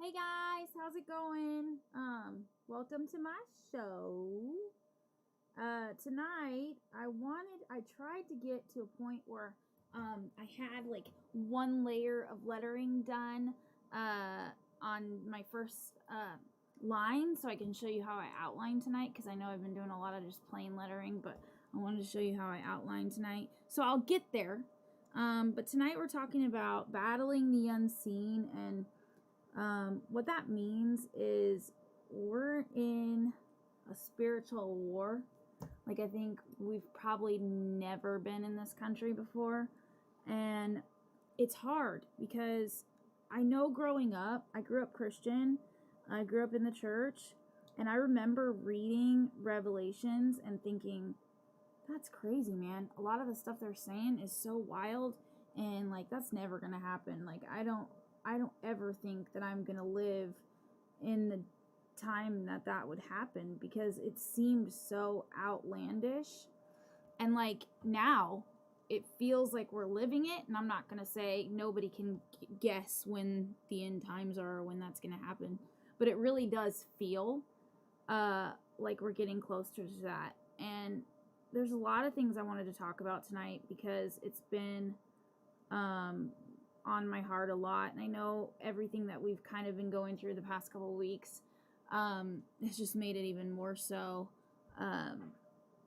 Hey guys, how's it going? Welcome to my show. Tonight I tried to get to a point where I had like one layer of lettering done on my first line, so I can show you how I outline tonight, because I know I've been doing a lot of just plain lettering, but I wanted to show you how I outline tonight. So I'll get there. But tonight we're talking about battling the unseen, and what that means is we're in a spiritual war. Like, I think we've probably never been in this country before. And it's hard because I know growing up, I grew up Christian. I grew up in the church. And I remember reading Revelations and thinking, that's crazy, man. A lot of the stuff they're saying is so wild. And, like, that's never going to happen. Like, I don't ever think that I'm going to live in the time that would happen, because it seemed so outlandish. And like now it feels like we're living it, and I'm not going to say nobody can guess when the end times are or when that's going to happen, but it really does feel like we're getting closer to that. And there's a lot of things I wanted to talk about tonight because it's been on my heart a lot, and I know everything that we've kind of been going through the past couple of weeks has just made it even more so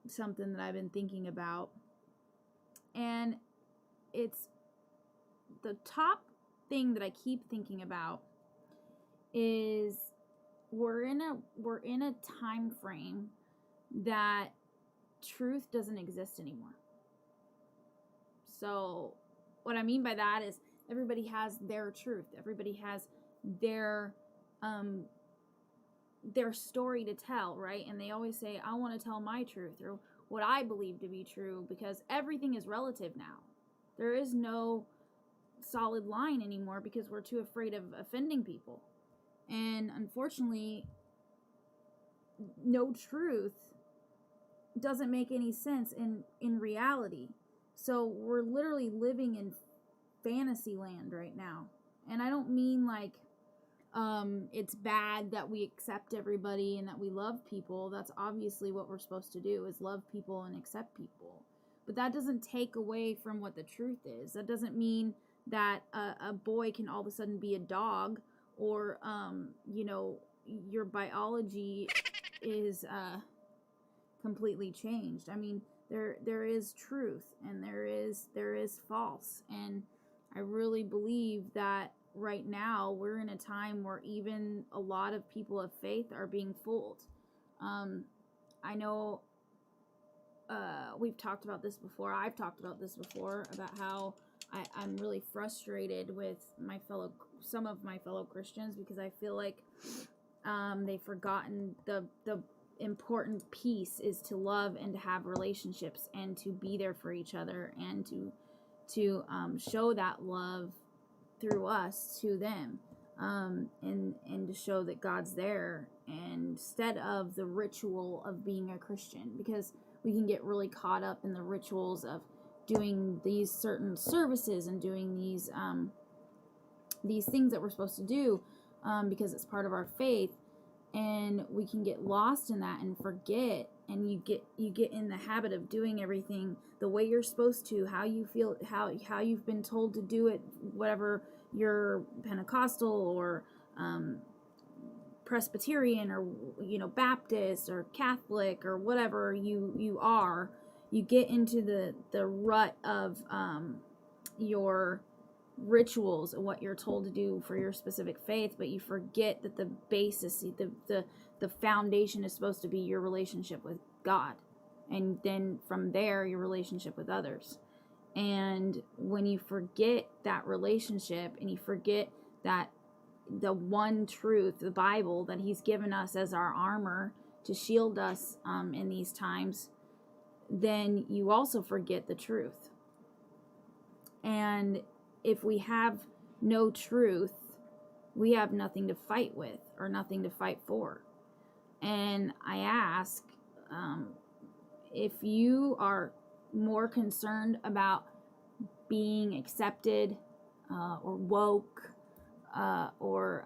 something that I've been thinking about. And it's the top thing that I keep thinking about is we're in a time frame that truth doesn't exist anymore. So what I mean by that is everybody has their truth. Everybody has their story to tell, right? And they always say, I want to tell my truth, or what I believe to be true, because everything is relative now. There is no solid line anymore because we're too afraid of offending people. And unfortunately, no truth doesn't make any sense in reality. So we're literally living in fantasy land right now. And I don't mean like it's bad that we accept everybody and that we love people. That's obviously what we're supposed to do, is love people and accept people. But that doesn't take away from what the truth is. That doesn't mean that a boy can all of a sudden be a dog, or your biology is completely changed. I mean, there is truth and there is false, and I really believe that right now we're in a time where even a lot of people of faith are being fooled. I know we've talked about this before. I've talked about this before, about how I'm really frustrated with some of my fellow Christians, because I feel like they've forgotten the important piece is to love and to have relationships and to be there for each other, and to show that love through us to them, and to show that God's there, instead of the ritual of being a Christian, because we can get really caught up in the rituals of doing these certain services and doing these things that we're supposed to do because it's part of our faith. And we can get lost in that and forget, and you get in the habit of doing everything the way you're supposed to, how you feel, how you've been told to do it, whatever you're Pentecostal or Presbyterian or Baptist or Catholic or whatever you are. You get into the rut of your rituals and what you're told to do for your specific faith, but you forget that the basis, the foundation is supposed to be your relationship with God, and then from there your relationship with others. And when you forget that relationship, and you forget that the one truth, the Bible, that he's given us as our armor to shield us in these times, then you also forget the truth. And if we have no truth, we have nothing to fight with or nothing to fight for. And I ask, if you are more concerned about being accepted or woke or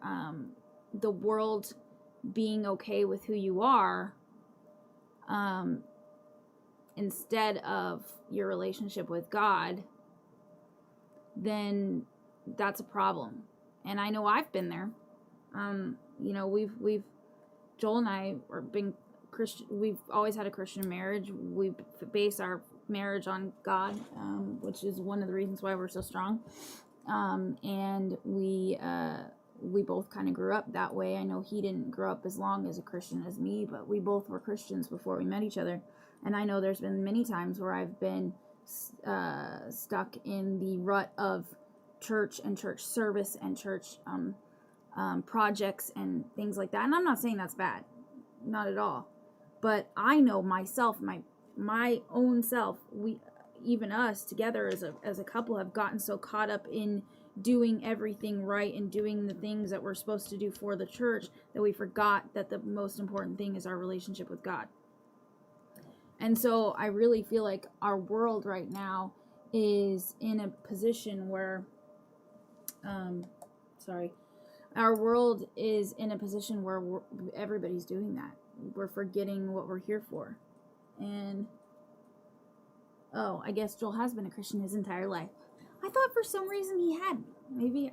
the world being okay with who you are, instead of your relationship with God, then that's a problem. And I know I've been there. You know, we've Joel and I are been Christian. We've always had a Christian marriage. We base our marriage on God, which is one of the reasons why we're so strong. And we both kind of grew up that way. I know he didn't grow up as long as a Christian as me, but we both were Christians before we met each other. And I know there's been many times where I've been stuck in the rut of church and church service and church projects and things like that. And I'm not saying that's bad, not at all. But I know myself, my own self, even us together as a couple have gotten so caught up in doing everything right and doing the things that we're supposed to do for the church that we forgot that the most important thing is our relationship with God. And so I really feel like our world right now is in a position where, our world is in a position where everybody's doing that. We're forgetting what we're here for. And, I guess Joel has been a Christian his entire life. I thought for some reason he hadn't. Maybe,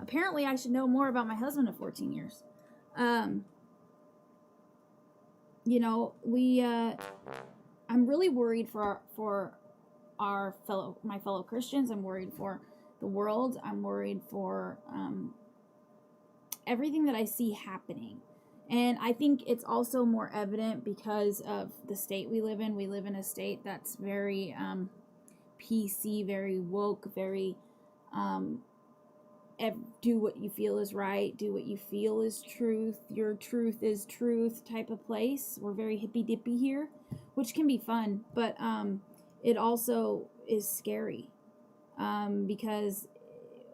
apparently I should know more about my husband of 14 years. You know, I'm really worried for my fellow Christians. I'm worried for the world. I'm worried for everything that I see happening. And I think it's also more evident because of the state we live in. We live in a state that's very PC, very woke, very do what you feel is right, do what you feel is truth, your truth is truth type of place. We're very hippy dippy here, which can be fun, but it also is scary because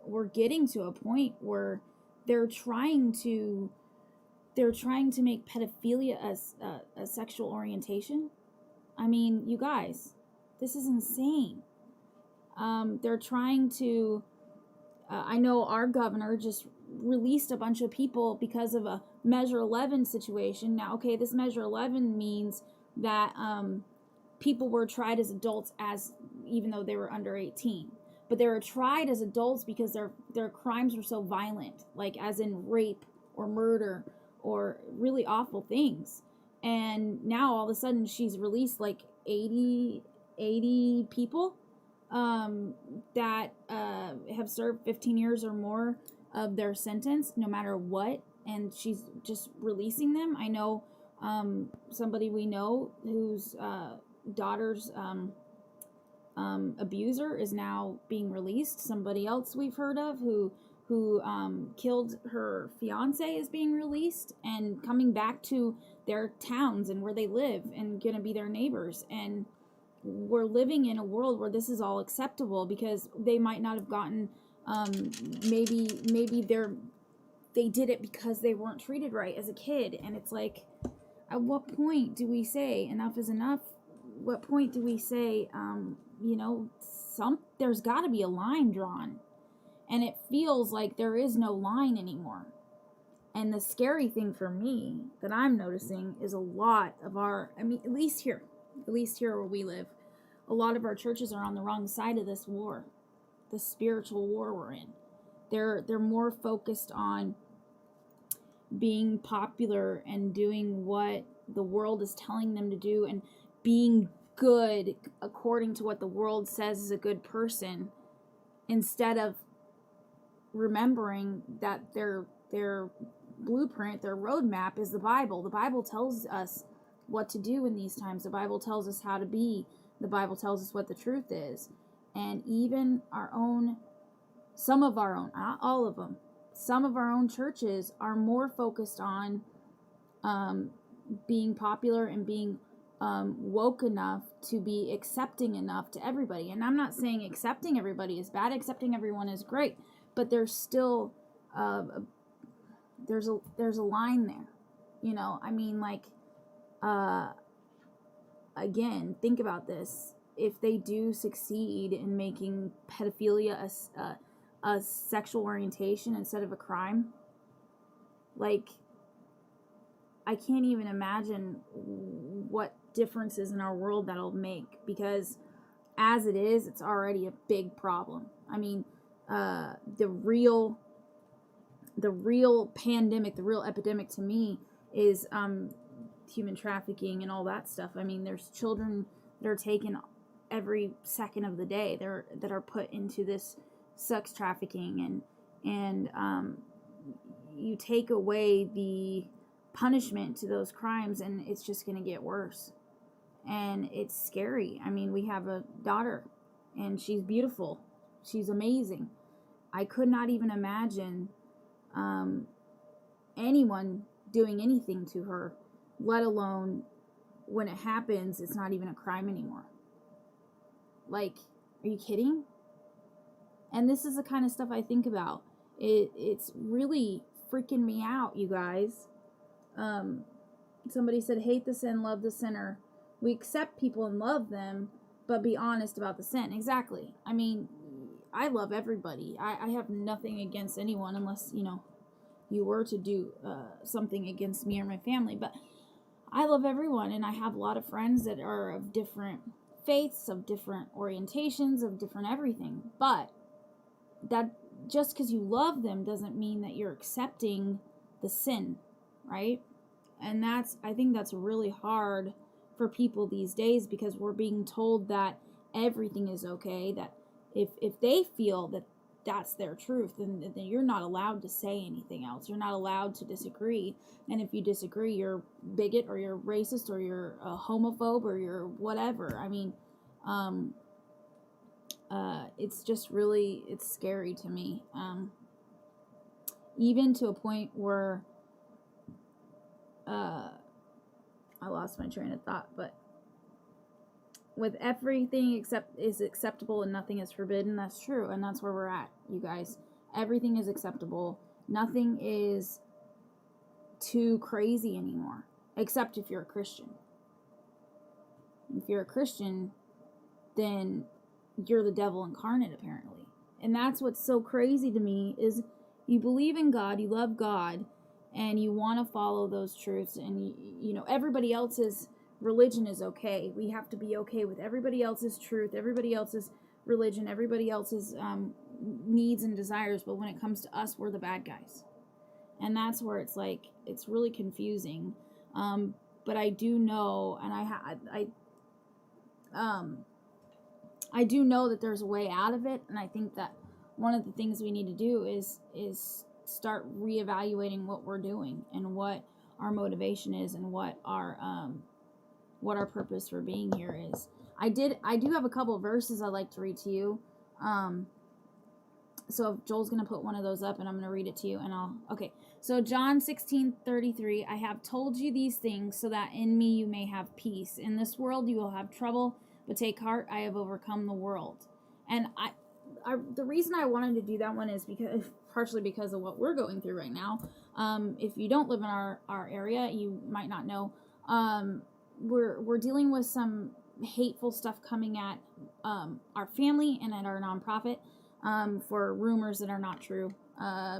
we're getting to a point where they're trying to make pedophilia as a sexual orientation. I mean, you guys, this is insane. They're trying to I know our governor just released a bunch of people because of a Measure 11 situation. Now, okay, this Measure 11 means that people were tried as adults even though they were under 18. But they were tried as adults because their crimes were so violent, like as in rape or murder or really awful things. And now all of a sudden she's released like 80 people that have served 15 years or more of their sentence, no matter what, and she's just releasing them. I know somebody we know whose daughter's abuser is now being released. Somebody else we've heard of who killed her fiance is being released and coming back to their towns and where they live and gonna be their neighbors. And we're living in a world where this is all acceptable because they might not have gotten maybe they did it because they weren't treated right as a kid. And it's like, at what point do we say enough is enough? What point do we say there's got to be a line drawn? And it feels like there is no line anymore. And the scary thing for me that I'm noticing is a lot of at least here where we live, a lot of our churches are on the wrong side of this war, the spiritual war we're in. They're more focused on being popular and doing what the world is telling them to do and being good according to what the world says is a good person, instead of remembering that their blueprint, their roadmap is the Bible. The Bible tells us what to do in these times. The Bible tells us how to be. The Bible tells us what the truth is. And even some of our own, not all of them, some of our own churches are more focused on being popular and being woke enough to be accepting enough to everybody. And I'm not saying accepting everybody is bad. Accepting everyone is great. But there's still there's a line there. I mean, like, again, think about this. If they do succeed in making pedophilia a sexual orientation instead of a crime, Like, I can't even imagine what differences in our world that'll make, because as it is, it's already a big problem. I mean, the real pandemic, the real epidemic to me is human trafficking and all that stuff. I mean, there's children that are taken every second of the day that are put into this sex trafficking, and you take away the punishment to those crimes, and it's just going to get worse. And it's scary. I mean, we have a daughter, and she's beautiful. She's amazing. I could not even imagine anyone doing anything to her, let alone when it happens, it's not even a crime anymore. Like, are you kidding? And this is the kind of stuff I think about. It's really freaking me out, you guys. Somebody said, hate the sin, love the sinner. We accept people and love them, but be honest about the sin. Exactly. I mean, I love everybody. I have nothing against anyone, unless, you were to do something against me or my family. But I love everyone, and I have a lot of friends that are of different faiths, of different orientations, of different everything. But that just because you love them doesn't mean that you're accepting the sin, right? And I think that's really hard for people these days, because we're being told that everything is okay, that if they feel that that's their truth, then you're not allowed to say anything else. You're not allowed to disagree. And if you disagree, you're bigot, or you're racist, or you're a homophobe, or you're whatever. I mean, it's just really, it's scary to me. Even to a point where, I lost my train of thought, but with everything is acceptable and nothing is forbidden. That's true, and that's where we're at, you guys. Everything is acceptable. Nothing is too crazy anymore, except if you're a Christian. If you're a Christian, then you're the devil incarnate, apparently. And that's what's so crazy to me, is you believe in God, you love God, and you want to follow those truths, and everybody else's religion is okay. We have to be okay with everybody else's truth, everybody else's religion, everybody else's needs and desires, but when it comes to us, we're the bad guys. And that's where it's like, it's really confusing. But I do know, and I do know that there's a way out of it, and I think that one of the things we need to do is start reevaluating what we're doing, and what our motivation is, and what our purpose for being here is. I do have a couple verses I'd like to read to you. So if Joel's going to put one of those up, and I'm going to read it to you, and okay. So John 16:33, I have told you these things so that in me you may have peace. In this world you will have trouble, but take heart, I have overcome the world. And the reason I wanted to do that one is partially because of what we're going through right now. If you don't live in our area, you might not know. We're dealing with some hateful stuff coming at our family and at our nonprofit, for rumors that are not true,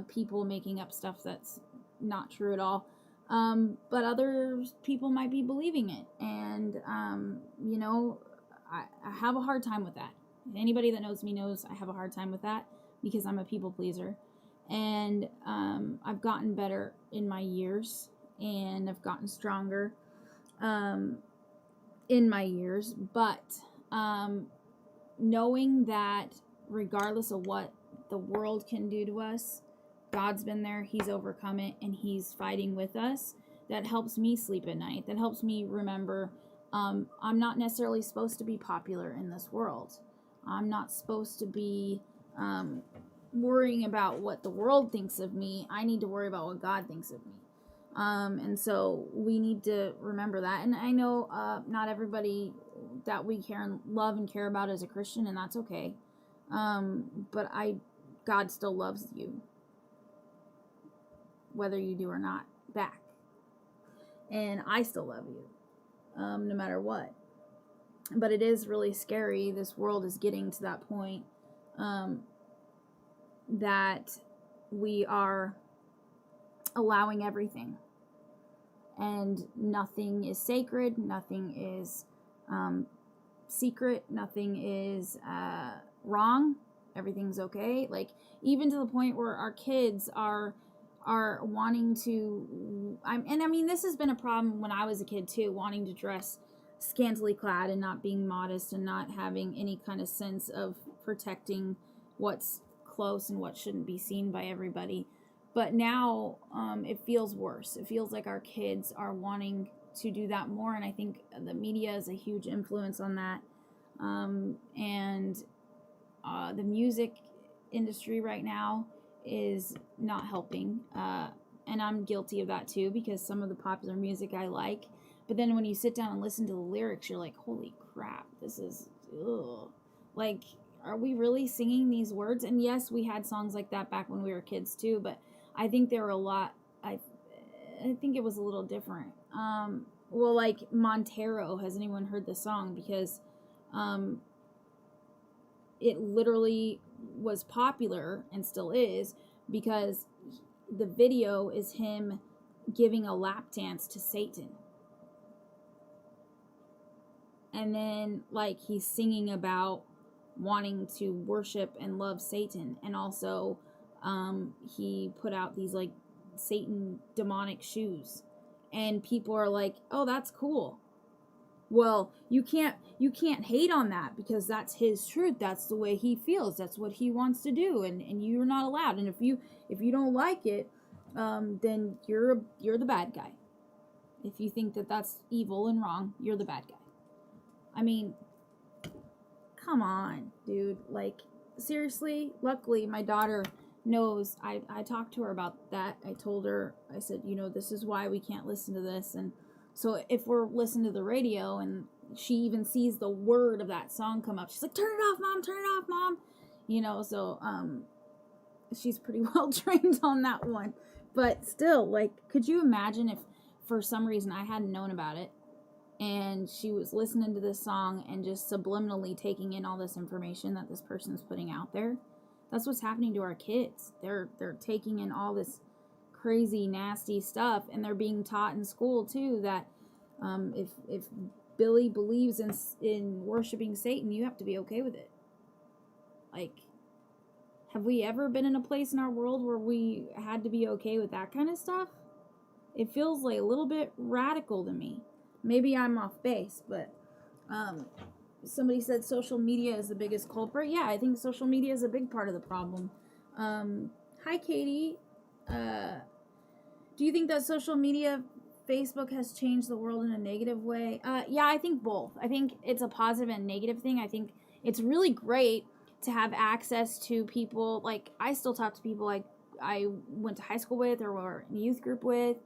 people making up stuff that's not true at all, but other people might be believing it, and I have a hard time with that. Anybody that knows me knows I have a hard time with that, because I'm a people pleaser, and I've gotten better in my years, and I've gotten stronger in my years, but knowing that regardless of what the world can do to us, God's been there, he's overcome it, and he's fighting with us, that helps me sleep at night. That helps me remember I'm not necessarily supposed to be popular in this world. I'm not supposed to be worrying about what the world thinks of me. I need to worry about what God thinks of me. And so we need to remember that. And I know not everybody that we love and care about is a Christian, and that's okay. But God still loves you, whether you do or not, back. And I still love you, no matter what. But it is really scary. This world is getting to that point, that we are allowing everything. And nothing is sacred, nothing is secret, nothing is wrong, everything's okay. Like, even to the point where our kids are wanting to, I mean, this has been a problem when I was a kid too, wanting to dress scantily clad and not being modest and not having any kind of sense of protecting what's close and what shouldn't be seen by everybody. But now it feels worse. It feels like our kids are wanting to do that more, and I think the media is a huge influence on that. And the music industry right now is not helping. And I'm guilty of that too, because some of the popular music I like, but then when you sit down and listen to the lyrics, you're like, holy crap, this is, ugh. Like, are we really singing these words? And yes, we had songs like that back when we were kids too, but I think there were a lot, I think it was a little different. Well, like Montero, has anyone heard the song? Because it literally was popular and still is because the video is him giving a lap dance to Satan. And then, like, he's singing about wanting to worship and love Satan. And also, he put out these, like, Satan demonic shoes. And people are like, oh, that's cool. Well, you can't hate on that, because that's his truth. That's the way he feels. That's what he wants to do. And you're not allowed. And if you don't like it, then you're the bad guy. If you think that that's evil and wrong, you're the bad guy. I mean, come on, dude. Like, seriously? Luckily, my daughter knows. I talked to her about that. I told her, I said, this is why we can't listen to this. And so if we're listening to the radio and she even sees the word of that song come up, she's like, turn it off, Mom, turn it off, Mom. So she's pretty well trained on that one. But still, like, could you imagine if for some reason I hadn't known about it and she was listening to this song and just subliminally taking in all this information that this person's putting out there? That's what's happening to our kids. They're taking in all this crazy, nasty stuff, and they're being taught in school too that if Billy believes in worshiping Satan, you have to be okay with it. Like, have we ever been in a place in our world where we had to be okay with that kind of stuff? It feels like a little bit radical to me. Maybe I'm off base, but somebody said social media is the biggest culprit. Yeah, I think social media is a big part of the problem. Hi, Katie. Do you think that social media, Facebook, has changed the world in a negative way? Yeah, I think both. I think it's a positive and negative thing. I think it's really great to have access to people. Like, I still talk to people like I went to high school with or were in a youth group with.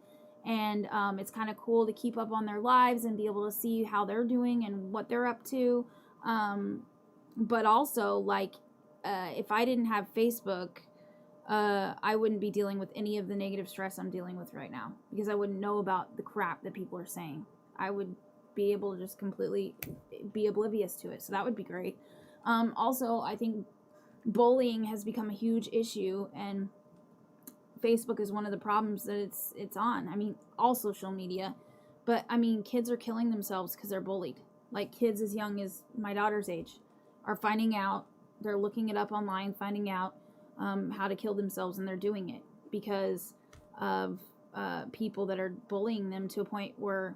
And it's kind of cool to keep up on their lives and be able to see how they're doing and what they're up to. But also, like, if I didn't have Facebook, I wouldn't be dealing with any of the negative stress I'm dealing with right now, because I wouldn't know about the crap that people are saying. I would be able to just completely be oblivious to it. So that would be great. Also, I think bullying has become a huge issue, and Facebook is one of the problems that it's on. I mean, all social media, but I mean, kids are killing themselves because they're bullied. Like, kids as young as my daughter's age are finding out, they're looking it up online, finding out how to kill themselves, and they're doing it because of people that are bullying them to a point where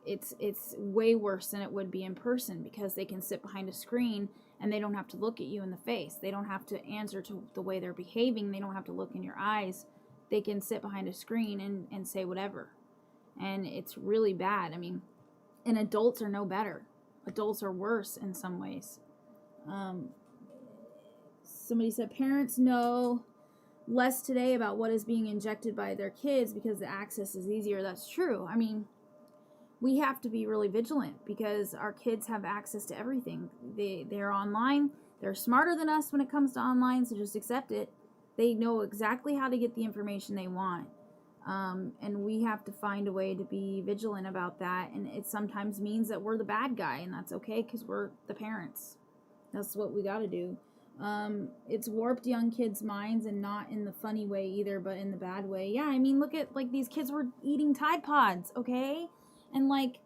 it's way worse than it would be in person, because they can sit behind a screen and they don't have to look at you in the face. They don't have to answer to the way they're behaving. They don't have to look in your eyes. They can sit behind a screen and say whatever. And it's really bad. I mean, and adults are no better. Adults are worse in some ways. Somebody said parents know less today about what is being injected by their kids because the access is easier. That's true. I mean, we have to be really vigilant because our kids have access to everything. They're online. They're smarter than us when it comes to online, so just accept it. They know exactly how to get the information they want. And we have to find a way to be vigilant about that. And it sometimes means that we're the bad guy, and that's okay because we're the parents. That's what we got to do. It's warped young kids' minds, and not in the funny way either, but in the bad way. Yeah, I mean, look at, like, these kids were eating Tide Pods, okay? And, like,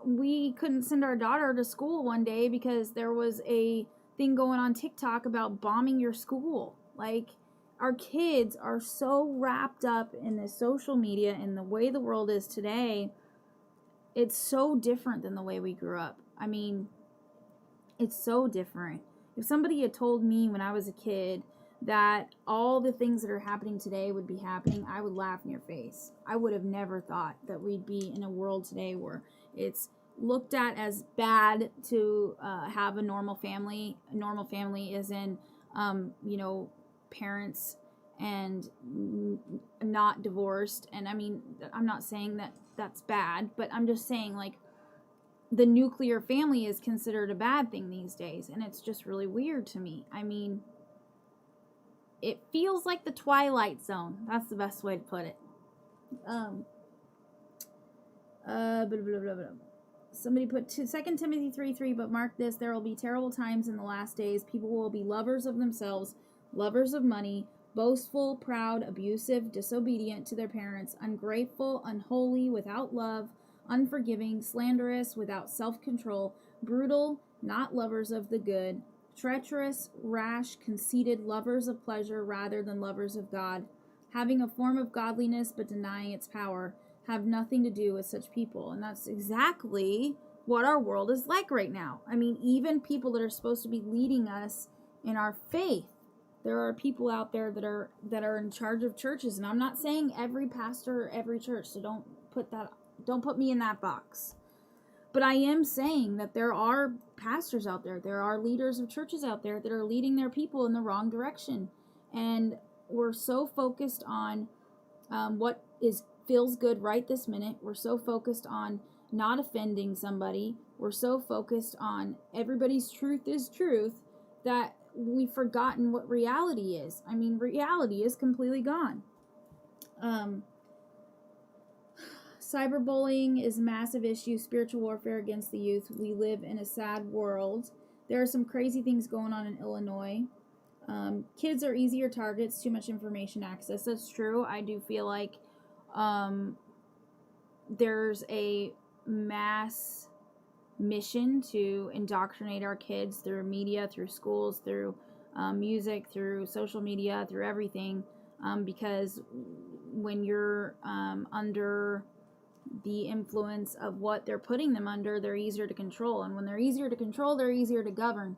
we couldn't send our daughter to school one day because there was a thing going on TikTok about bombing your school. Like, our kids are so wrapped up in this social media and the way the world is today. It's so different than the way we grew up. I mean, it's so different. If somebody had told me when I was a kid that all the things that are happening today would be happening, I would laugh in your face. I would have never thought that we'd be in a world today where it's looked at as bad to have a normal family. A normal family is in, parents and not divorced. And I mean, I'm not saying that that's bad, but I'm just saying, like, the nuclear family is considered a bad thing these days, and it's just really weird to me. I mean, it feels like the Twilight Zone. That's the best way to put it. Somebody put 2 Timothy 3:3, but mark this, there will be terrible times in the last days. People will be lovers of themselves, lovers of money, boastful, proud, abusive, disobedient to their parents, ungrateful, unholy, without love, unforgiving, slanderous, without self-control, brutal, not lovers of the good, treacherous, rash, conceited, lovers of pleasure rather than lovers of God, having a form of godliness but denying its power, have nothing to do with such people. And that's exactly what our world is like right now. I mean, even people that are supposed to be leading us in our faith, there are people out there that are in charge of churches, and I'm not saying every pastor or every church, so don't put me in that box. But I am saying that there are pastors out there, there are leaders of churches out there that are leading their people in the wrong direction. And we're so focused on what feels good right this minute. We're so focused on not offending somebody. We're so focused on everybody's truth is truth that we've forgotten what reality is. I mean, reality is completely gone. Cyberbullying is a massive issue. Spiritual warfare against the youth. We live in a sad world. There are some crazy things going on in Illinois. Kids are easier targets, too much information access. That's true. I do feel like there's a mass mission to indoctrinate our kids through media, through schools, through music, through social media, through everything. Because when you're under the influence of what they're putting them under, they're easier to control. And when they're easier to control, they're easier to govern.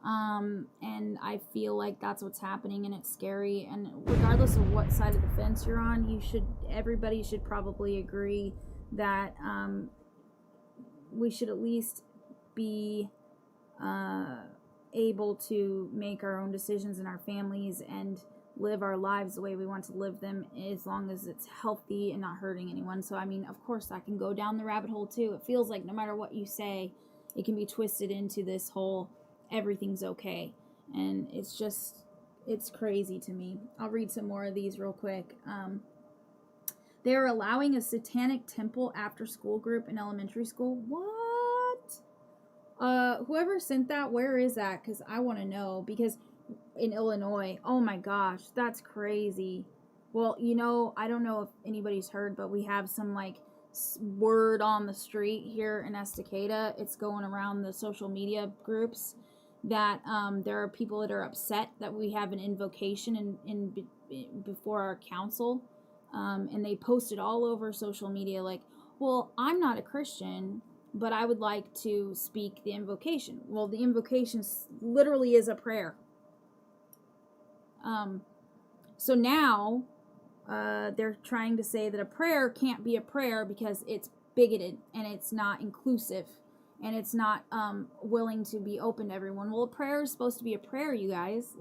And I feel like that's what's happening, and it's scary. And regardless of what side of the fence you're on, everybody should probably agree that we should at least be able to make our own decisions in our families and live our lives the way we want to live them, as long as it's healthy and not hurting anyone. So, I mean, of course, that can go down the rabbit hole too. It feels like no matter what you say, it can be twisted into this whole everything's okay. And it's crazy to me. I'll read some more of these real quick. They are allowing a satanic temple after school group in elementary school. What? Whoever sent that, where is that? Because I want to know. Because in Illinois, oh my gosh, that's crazy. Well, I don't know if anybody's heard, but we have some word on the street here in Estacada. It's going around the social media groups that there are people that are upset that we have an invocation before our council, and they post it all over social media like, well, I'm not a Christian, but I would like to speak the invocation. Well, the invocation literally is a prayer. So now they're trying to say that a prayer can't be a prayer because it's bigoted and it's not inclusive and it's not willing to be open to everyone. Well, a prayer is supposed to be a prayer, you guys.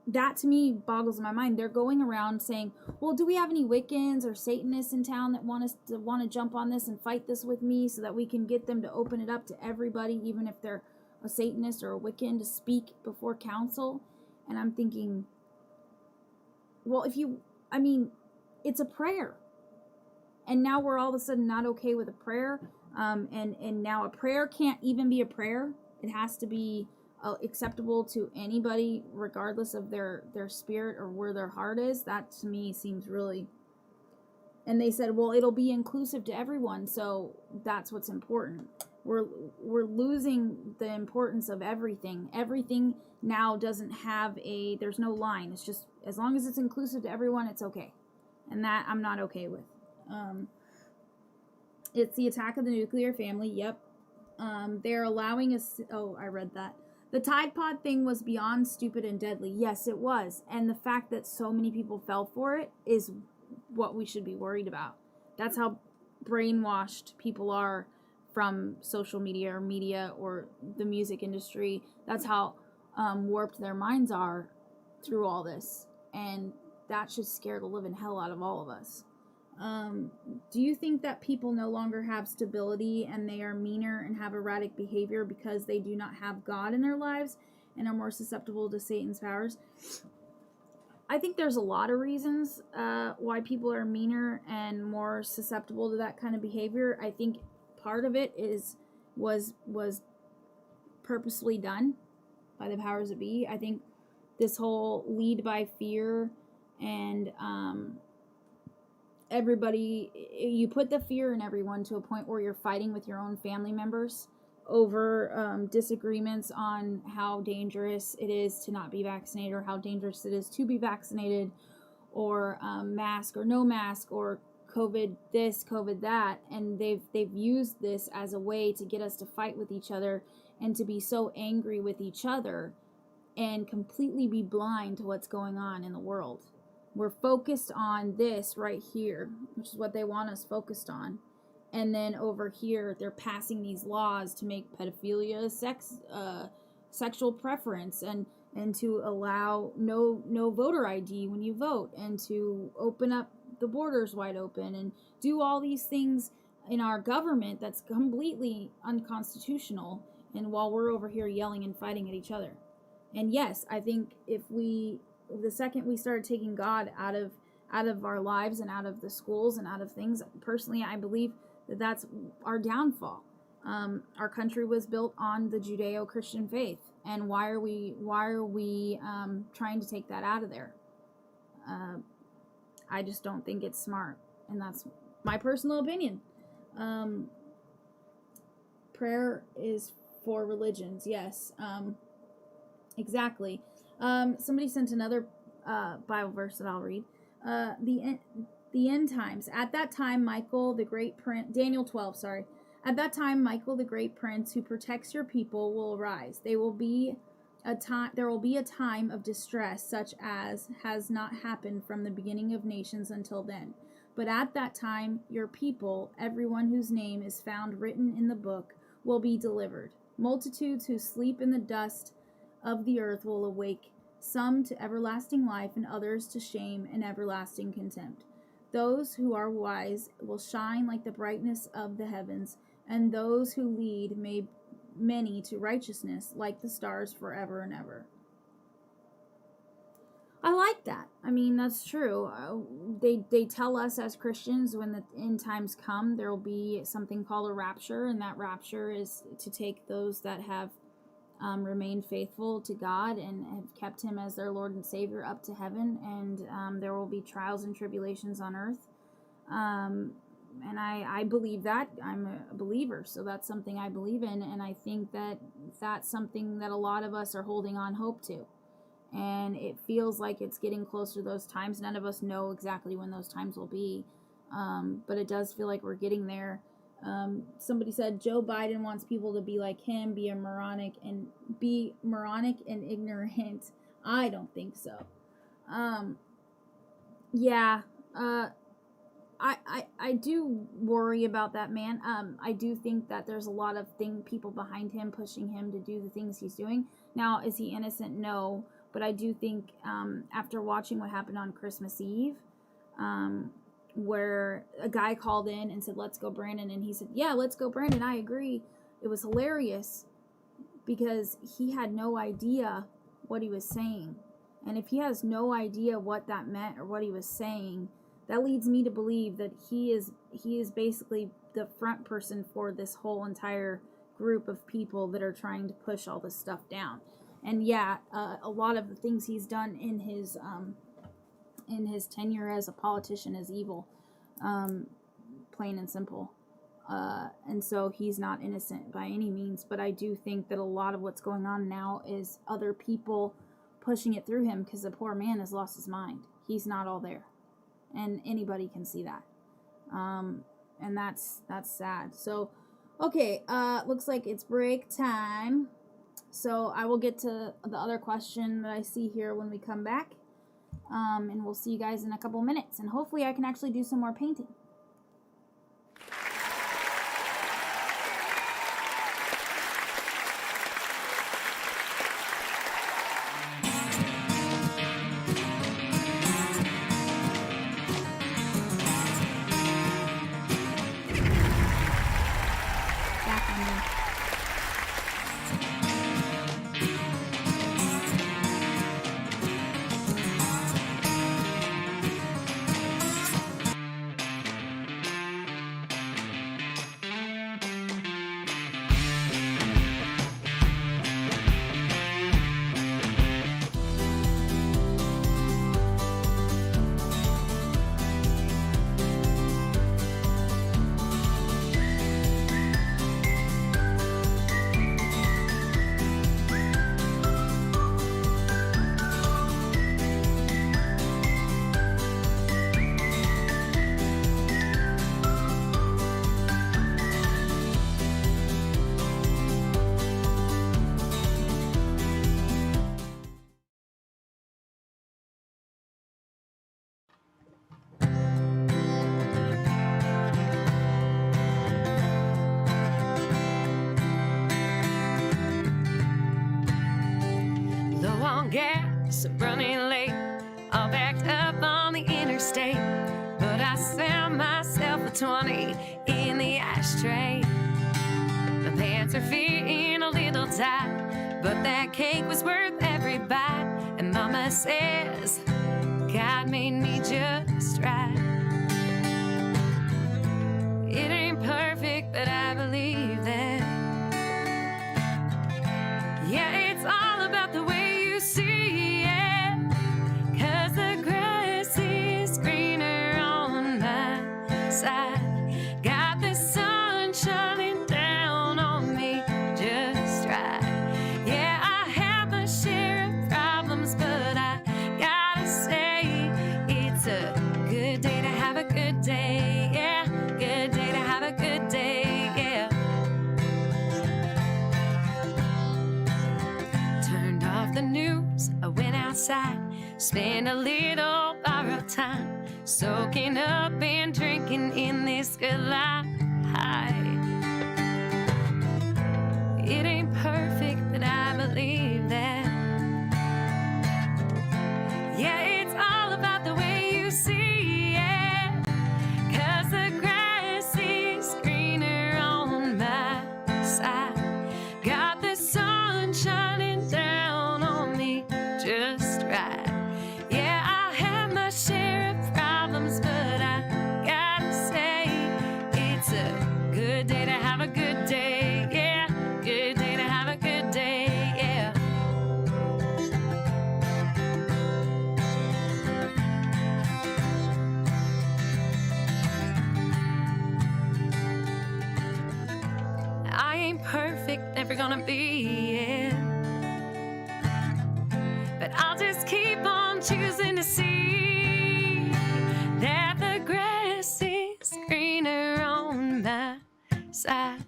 That to me boggles my mind. They're going around saying, well, do we have any Wiccans or Satanists in town that want to jump on this and fight this with me so that we can get them to open it up to everybody, even if they're a Satanist or a Wiccan, to speak before council? And I'm thinking, well, it's a prayer. And now we're all of a sudden not okay with a prayer. And now a prayer can't even be a prayer. It has to be acceptable to anybody, regardless of their spirit or where their heart is. That to me seems really. And they said, well, it'll be inclusive to everyone, so that's what's important. We're losing the importance of everything. Everything now doesn't have there's no line. It's just, as long as it's inclusive to everyone, it's okay. And that I'm not okay with. It's the attack of the nuclear family. Yep. They're allowing us. Oh, I read that. The Tide Pod thing was beyond stupid and deadly. Yes, it was. And the fact that so many people fell for it is what we should be worried about. That's how brainwashed people are from social media or the music industry. That's how warped their minds are through all this. And that should scare the living hell out of all of us. Do you think that people no longer have stability and they are meaner and have erratic behavior because they do not have God in their lives and are more susceptible to Satan's powers? I think there's a lot of reasons why people are meaner and more susceptible to that kind of behavior. I think part of it was purposely done by the powers that be. I think this whole lead by fear and everybody, you put the fear in everyone to a point where you're fighting with your own family members over disagreements on how dangerous it is to not be vaccinated, or how dangerous it is to be vaccinated, or mask or no mask, or COVID this, COVID that. And they've used this as a way to get us to fight with each other and to be so angry with each other and completely be blind to what's going on in the world. We're focused on this right here, which is what they want us focused on. And then over here, they're passing these laws to make pedophilia sexual preference, and to allow no voter ID when you vote, and to open up the borders wide open, and do all these things in our government that's completely unconstitutional. And while we're over here yelling and fighting at each other. And yes, I think the second we started taking God out of our lives and out of the schools and out of things, personally, I believe that's our downfall. Our country was built on the Judeo-Christian faith, and why are we trying to take that out of there? I just don't think it's smart, and that's my personal opinion. Prayer is for religions, yes, exactly. Somebody sent another Bible verse that I'll read. The end times. At that time, Michael, the great prince, Daniel 12, sorry. At that time, Michael, the great prince who protects your people, will arise. There will be a time of distress such as has not happened from the beginning of nations until then. But at that time, your people, everyone whose name is found written in the book, will be delivered. Multitudes who sleep in the dust of the earth will awake, some to everlasting life and others to shame and everlasting contempt. Those who are wise will shine like the brightness of the heavens, and those who lead many to righteousness like the stars forever and ever. I like that. I mean, that's true. They tell us as Christians, when the end times come, there will be something called a rapture, and that rapture is to take those that have remained faithful to God and have kept him as their Lord and Savior up to heaven, and there will be trials and tribulations on earth. And I believe that. I'm a believer, so that's something I believe in, and I think that that's something that a lot of us are holding on hope to. And it feels like it's getting closer to those times. None of us know exactly when those times will be, but it does feel like we're getting there. Somebody said Joe Biden wants people to be like him, be moronic and ignorant. I don't think so. I do worry about that man. I do think that there's a lot of people behind him pushing him to do the things he's doing. Now, is he innocent? No. But I do think after watching what happened on Christmas Eve, where a guy called in and said, "Let's go, Brandon," and he said, "Yeah, let's go, Brandon, I agree." It was hilarious because he had no idea what he was saying. And if he has no idea what that meant or what he was saying, that leads me to believe that he is basically the front person for this whole entire group of people that are trying to push all this stuff down. And yeah, a lot of the things he's done in his tenure as a politician is evil, plain and simple. And so he's not innocent by any means, but I do think that a lot of what's going on now is other people pushing it through him, because the poor man has lost his mind. He's not all there, and anybody can see that. And that's sad. So, okay, looks like it's break time. So I will get to the other question that I see here when we come back. And we'll see you guys in a couple minutes. And hopefully I can actually do some more painting. Gas, running late, all backed up on the interstate. But I found myself a 20 in the ashtray. My pants are fitting a little tight, but that cake was worth every bite. And Mama says God made me just right. It ain't perfect, but I believe that. Yeah, it's all about the way see it, 'cause the grass is greener on my side. Got the sun shining down on me just right. Yeah, I have my share of problems, but I gotta say it's a good day to have a good day. Yeah, good day to have a good day. Yeah. Turned off the news, I went outside, spent a little borrowed time, soaking up and drinking in this good life. It ain't perfect, but I believe that. Yeah, it's all about the way you see it, 'cause the grass is greener on my side. Got the sun shining down on me just right. Yeah, I have my share of problems, but I gotta say it's a good day to have a good day. Yeah, good day to have a good day. Yeah. I ain't perfect, never gonna be, yeah. But I'll just keep on choosing to see that the grass is greener on my side.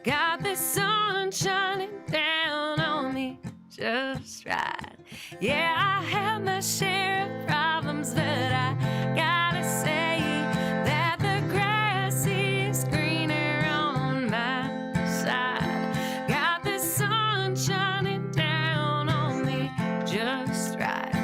Got the sun shining down on me just right. Yeah, I have my share of problems, but I gotta say that the grass is greener on my side. Got the sun shining down on me just right.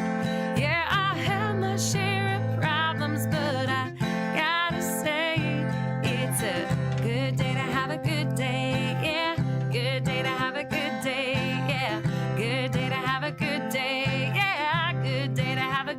Yeah, I have my share of problems, but I gotta say it's a good day to have a good day. Yeah, good day to have a good day. Yeah, good day to have a good day. Yeah, good day to have a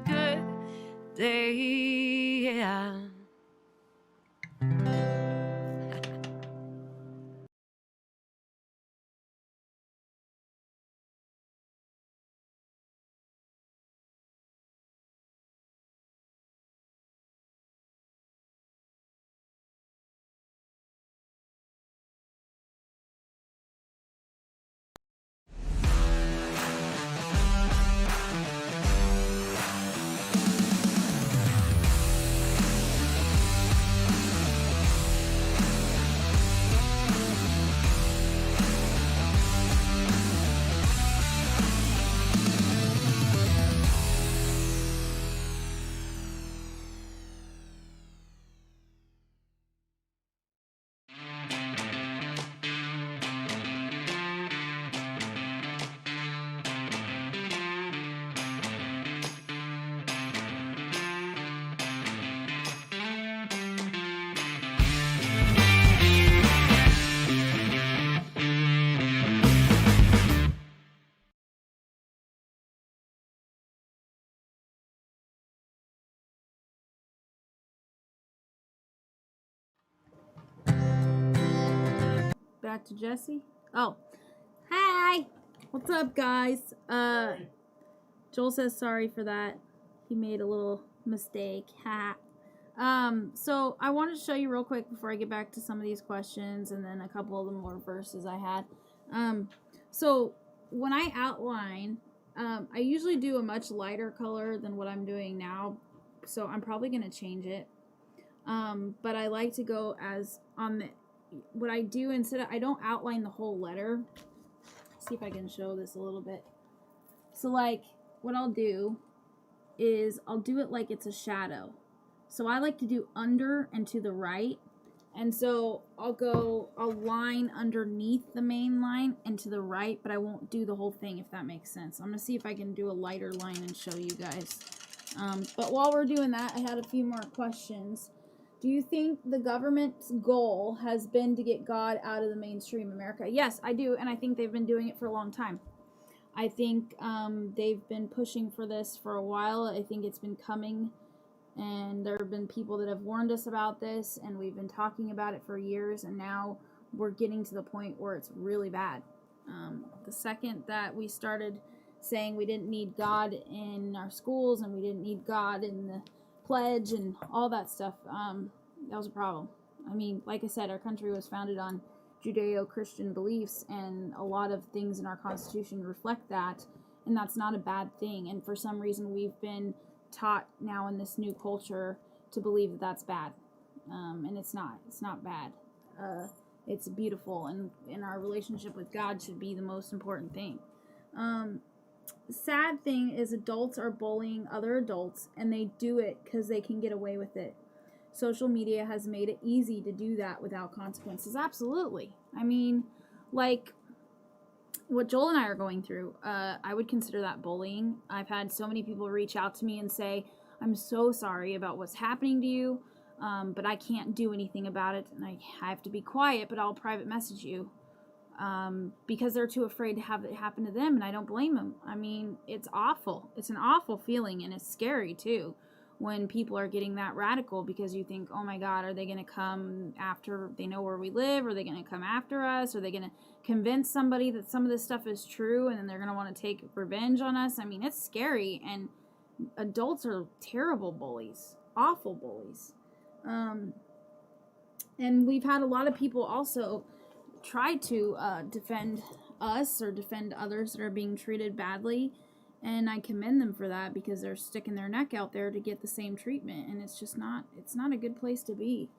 back to Jesse. Oh, hi. What's up, guys? Joel says sorry for that. He made a little mistake. Ha. So I wanted to show you real quick before I get back to some of these questions and then a couple of the more verses I had. So when I outline, I usually do a much lighter color than what I'm doing now, so I'm probably going to change it. But I like to go as on the, what I do instead of, I don't outline the whole letter. Let's see if I can show this a little bit. So like what I'll do is I'll do it like it's a shadow. So I like to do under and to the right. And so I'll go a line underneath the main line and to the right, but I won't do the whole thing, if that makes sense. I'm going to see if I can do a lighter line and show you guys. But while we're doing that, I had a few more questions. Do you think the government's goal has been to get God out of the mainstream America? Yes, I do, and I think they've been doing it for a long time. I think they've been pushing for this for a while. I think it's been coming, and there have been people that have warned us about this, and we've been talking about it for years, and now we're getting to the point where it's really bad. The second that we started saying we didn't need God in our schools and we didn't need God in the pledge and all that stuff, that was a problem. I mean, like I said, our country was founded on Judeo-Christian beliefs, and a lot of things in our Constitution reflect that, and that's not a bad thing. And for some reason, we've been taught now in this new culture to believe that that's bad, and it's not. It's not bad. It's beautiful, and our relationship with God should be the most important thing. The sad thing is adults are bullying other adults, and they do it because they can get away with it. Social media has made it easy to do that without consequences. Absolutely. I mean, like what Joel and I are going through, I would consider that bullying. I've had so many people reach out to me and say, I'm so sorry about what's happening to you, but I can't do anything about it, and I have to be quiet, but I'll private message you. Because they're too afraid to have it happen to them, and I don't blame them. I mean, it's awful. It's an awful feeling, and it's scary too when people are getting that radical, because you think, oh my God, are they going to come after they know where we live? Are they going to come after us? Are they going to convince somebody that some of this stuff is true, and then they're going to want to take revenge on us? I mean, it's scary, and adults are terrible bullies, awful bullies. And we've had a lot of people also try to defend us or defend others that are being treated badly, and I commend them for that, because they're sticking their neck out there to get the same treatment, and it's just not, it's not a good place to be.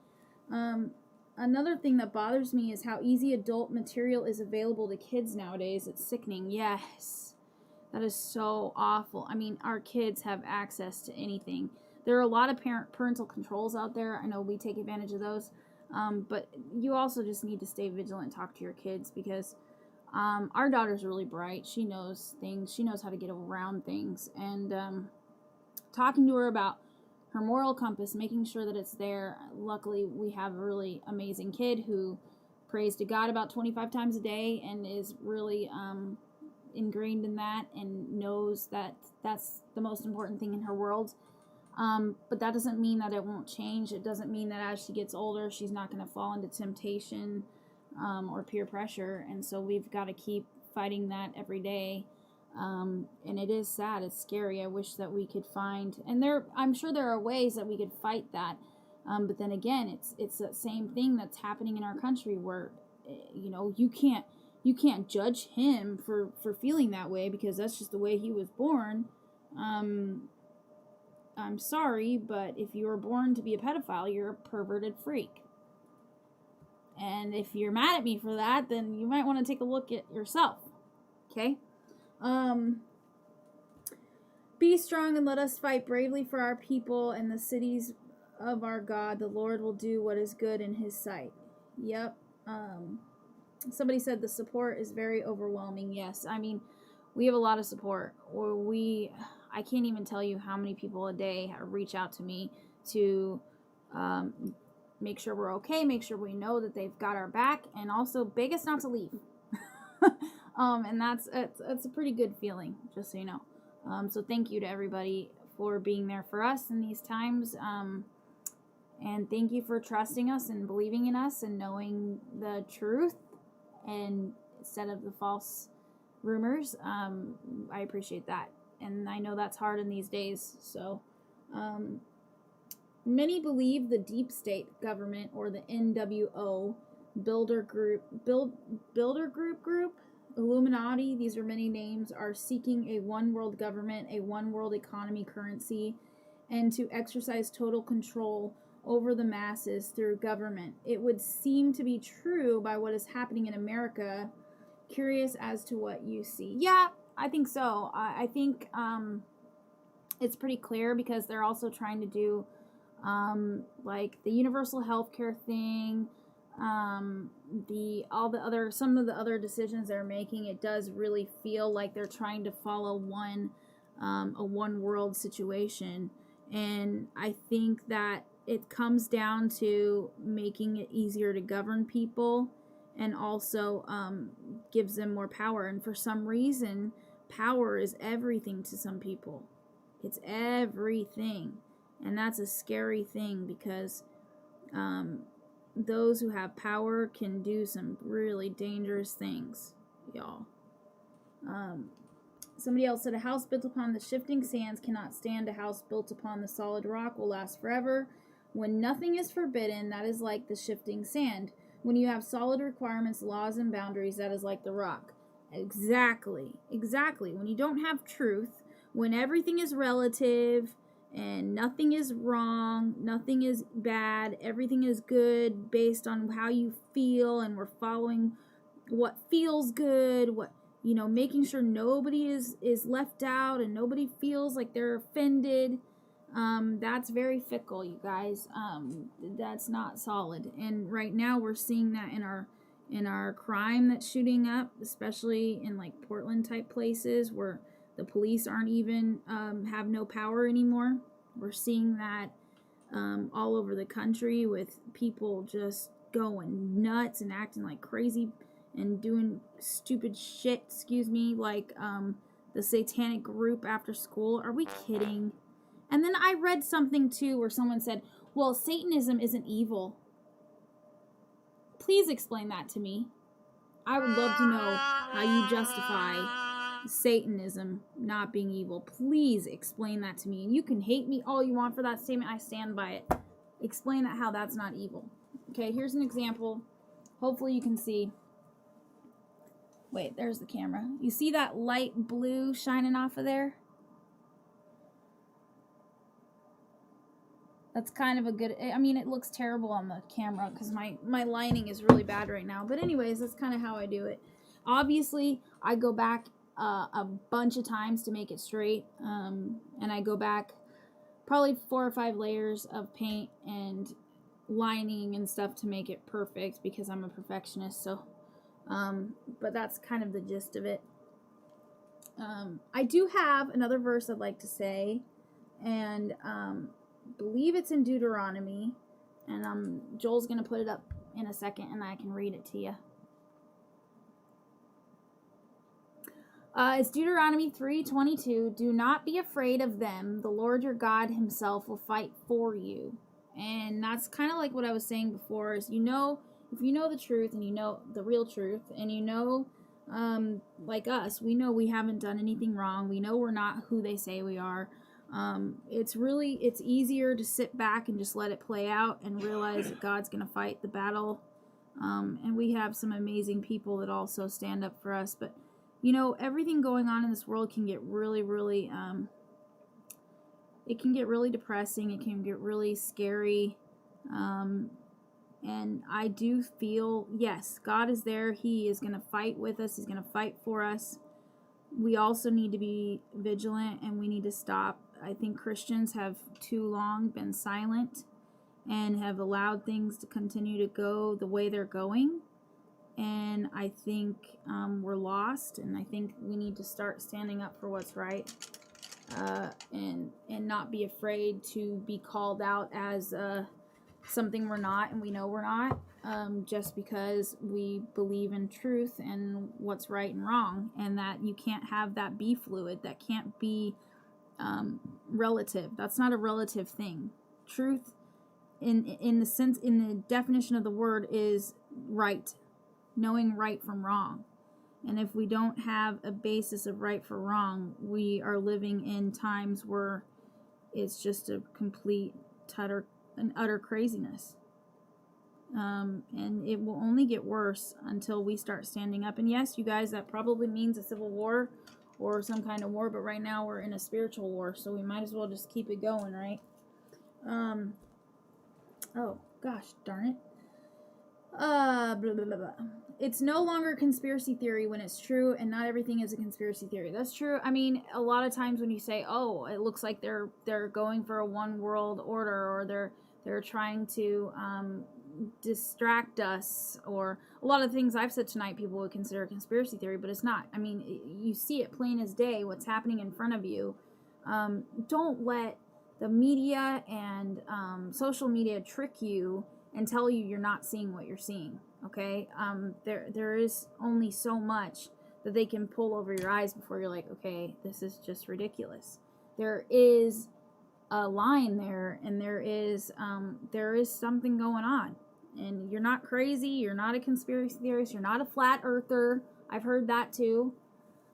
Another thing that bothers me is how easy adult material is available to kids nowadays. It's sickening. Yes, that is so awful. I mean, our kids have access to anything. There are a lot of parental controls out there. I know we take advantage of those. But you also just need to stay vigilant and talk to your kids, because our daughter's really bright. She knows things. She knows how to get around things. And talking to her about her moral compass, making sure that it's there. Luckily, we have a really amazing kid who prays to God about 25 times a day and is really ingrained in that and knows that that's the most important thing in her world. But that doesn't mean that it won't change. It doesn't mean that as she gets older, she's not going to fall into temptation or peer pressure. And so we've got to keep fighting that every day. And it is sad. It's scary. I wish that we could find, and I'm sure there are ways that we could fight that. But then again, it's that same thing that's happening in our country where, you can't judge him for feeling that way, because that's just the way he was born. I'm sorry, but if you were born to be a pedophile, you're a perverted freak. And if you're mad at me for that, then you might want to take a look at yourself. Okay? Be strong and let us fight bravely for our people and the cities of our God. The Lord will do what is good in his sight. Yep. Somebody said the support is very overwhelming. Yes. I mean, we have a lot of support. I can't even tell you how many people a day reach out to me to make sure we're okay, make sure we know that they've got our back, and also beg us not to leave. And it's a pretty good feeling, just so you know. So thank you to everybody for being there for us in these times. And thank you for trusting us and believing in us and knowing the truth. and instead of the false rumors. I appreciate that. And I know that's hard in these days. So, many believe the deep state government, or the NWO, Builder Group, Illuminati, these are many names, are seeking a one world government, a one world economy, currency, and to exercise total control over the masses through government. It would seem to be true by what is happening in America. Curious as to what you see. Yeah, I think so. I think it's pretty clear, because they're also trying to do like the universal healthcare thing, some of the other decisions they're making. It does really feel like they're trying to follow a one world situation, and I think that it comes down to making it easier to govern people, and also gives them more power. And for some reason, power is everything to some people. It's everything. And that's a scary thing, because those who have power can do some really dangerous things, y'all. Somebody else said, a house built upon the shifting sands cannot stand. A house built upon the solid rock will last forever. When nothing is forbidden, that is like the shifting sand. When you have solid requirements, laws, and boundaries, that is like the rock. Exactly. When you don't have truth, when everything is relative, and nothing is wrong, nothing is bad, everything is good based on how you feel, and we're following what feels good, making sure nobody is left out and nobody feels like they're offended. That's very fickle, you guys. That's not solid. And right now we're seeing that in our crime that's shooting up, especially in like Portland type places where the police aren't even have no power anymore. We're seeing that all over the country, with people just going nuts and acting like crazy and doing stupid shit, like the satanic group after school. Are we kidding? And then I read something too where someone said, well, Satanism isn't evil. Please explain that to me. I would love to know how you justify Satanism not being evil. Please explain that to me. And you can hate me all you want for that statement. I stand by it. Explain how that's not evil. Okay, here's an example. Hopefully you can see. Wait, there's the camera. You see that light blue shining off of there? That's kind of a good, it looks terrible on the camera because my lighting is really bad right now. But anyways, that's kind of how I do it. Obviously, I go back a bunch of times to make it straight. And I go back probably 4 or 5 layers of paint and lining and stuff to make it perfect, because I'm a perfectionist. So, but that's kind of the gist of it. I do have another verse I'd like to say, and believe it's in Deuteronomy, and Joel's gonna put it up in a second and I can read it to you. It's Deuteronomy 3:22. Do not be afraid of them. The Lord your God himself will fight for you. And that's kind of like what I was saying before, is if you know the truth, and you know the real truth, and you know, like us, we know we haven't done anything wrong. We know we're not who they say we are. It's easier to sit back and just let it play out and realize that God's going to fight the battle. And we have some amazing people that also stand up for us. But, everything going on in this world can get really, really, it can get really depressing. It can get really scary. And I do feel, yes, God is there. He is going to fight with us. He's going to fight for us. We also need to be vigilant, and we need to stop. I think Christians have too long been silent and have allowed things to continue to go the way they're going. And I think we're lost, and I think we need to start standing up for what's right, and not be afraid to be called out as something we're not, and we know we're not, just because we believe in truth and what's right and wrong, and that you can't have that be fluid. That can't be relative. That's not a relative thing. Truth, in the definition of the word, is right. knowing right from wrong. And if we don't have a basis of right for wrong, we are living in times where it's just a complete and utter craziness. And it will only get worse until we start standing up. And yes, you guys, that probably means a civil war or some kind of war, but right now we're in a spiritual war, so we might as well just keep it going, right? Oh, gosh, darn it. Blah, blah, blah, blah. It's no longer conspiracy theory when it's true, and not everything is a conspiracy theory. That's true. I mean, a lot of times when you say, oh, it looks like they're going for a one world order, or they're trying to distract us, or a lot of things I've said tonight people would consider a conspiracy theory, but it's not. I mean, you see it plain as day what's happening in front of you. Don't let the media and social media trick you and tell you you're not seeing what you're seeing, okay? There is only so much that they can pull over your eyes before you're like, okay, this is just ridiculous. There is a line there, and there is something going on. And you're not crazy, you're not a conspiracy theorist, you're not a flat earther. I've heard that too.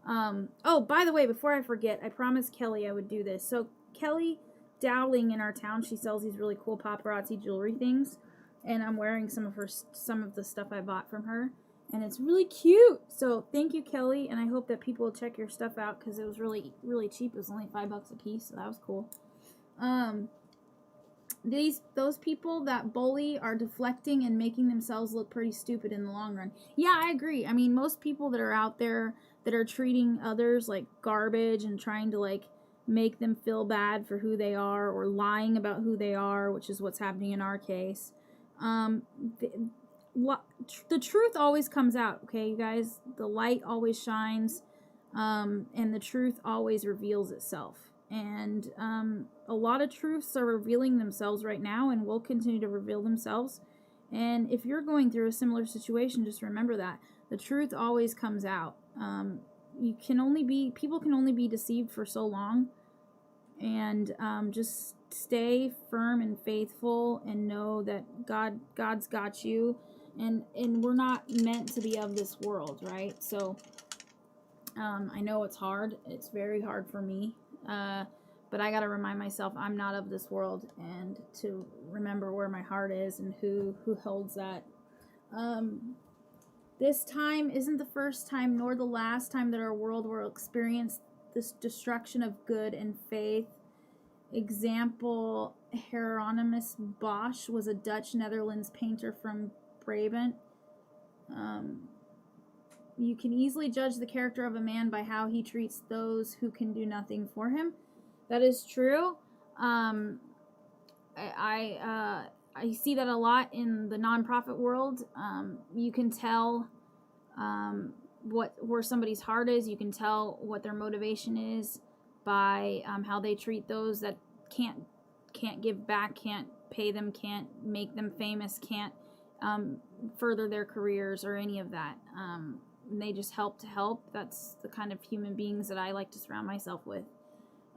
Oh, by the way, before I forget, I promised Kelly I would do this. So Kelly Dowling in our town, she sells these really cool paparazzi jewelry things, and I'm wearing some of the stuff I bought from her, and it's really cute. So thank you, Kelly, and I hope that people will check your stuff out because it was really, really cheap. It was only $5 a piece, so that was cool. Those people that bully are deflecting and making themselves look pretty stupid in the long run. Yeah, I agree. I mean, most people that are out there that are treating others like garbage and trying to like make them feel bad for who they are, or lying about who they are, which is what's happening in our case. The truth always comes out, okay, you guys? The light always shines, and the truth always reveals itself. And a lot of truths are revealing themselves right now and will continue to reveal themselves. And if you're going through a similar situation, just remember that the truth always comes out. People can only be deceived for so long, and just stay firm and faithful and know that God's got you, and we're not meant to be of this world, right? So I know it's hard. It's very hard for me. But I gotta remind myself I'm not of this world, and to remember where my heart is and who holds that. This time isn't the first time nor the last time that our world will experience this destruction of good and faith. Example, Hieronymus Bosch was a Dutch Netherlands painter from Brabant. You can easily judge the character of a man by how he treats those who can do nothing for him. That is true. I see that a lot in the nonprofit world. You can tell where somebody's heart is. You can tell what their motivation is by how they treat those that can't give back, can't pay them, can't make them famous, can't further their careers or any of that. They just help to help. That's the kind of human beings that I like to surround myself with.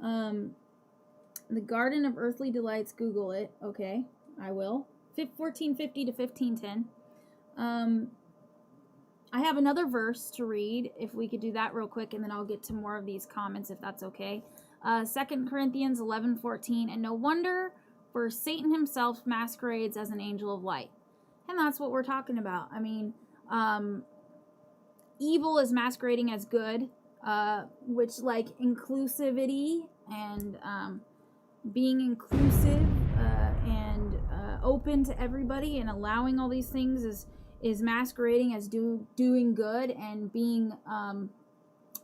The Garden of Earthly Delights, Google it. Okay, I will. 1450 to 1510. I have another verse to read, if we could do that real quick, and then I'll get to more of these comments, if that's okay. 2 Corinthians 11:14, and no wonder, for Satan himself masquerades as an angel of light. And that's what we're talking about. I mean, evil is masquerading as good, which, like, inclusivity and being inclusive and open to everybody and allowing all these things is masquerading as doing good and being